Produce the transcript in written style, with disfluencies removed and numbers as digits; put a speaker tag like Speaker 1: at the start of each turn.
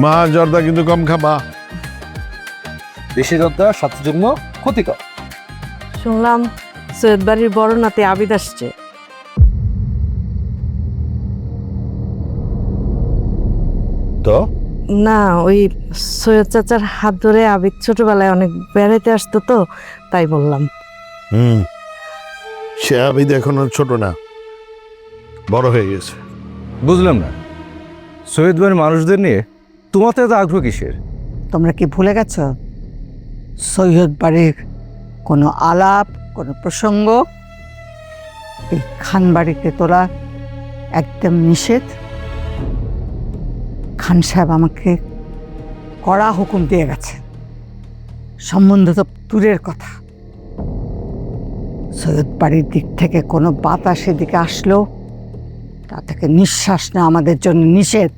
Speaker 1: মা জর্দা কিন্তু কম খাবা।
Speaker 2: বেশি জর্দা স্বাস্থ্যের জন্য ক্ষতিকর।
Speaker 3: শুনলাম সৈয়দ বাড়ির বড় নাতি আবিদ আসছে।
Speaker 1: তো
Speaker 3: না, ওই সৈয়দ চাচার হাত ধরে আবিদ ছোটবেলায় অনেক বেড়াইতে আসতো তো, তাই বললাম।
Speaker 1: সে আবিদ এখন আর ছোট না, বড় হয়ে গেছে।
Speaker 2: বুঝলাম না, সৈয়দ বাড়ির মানুষদের নিয়ে তোমার তো এত আগ্রহ কিসের?
Speaker 4: তোমরা কি ভুলে গেছ সৈয়দ বাড়ির কোনো আলাপ, কোনো প্রসঙ্গ এই খান বাড়িতে তোলা একদম নিষেধ। খান সাহেব আমাকে কড়া হুকুম দিয়ে গেছে। সম্বন্ধ তো দূরের কথা, সৈয়দ বাড়ির দিক থেকে কোনো বাতাস এদিকে আসলো তা থেকে নিঃশ্বাস না আমাদের জন্য নিষেধ।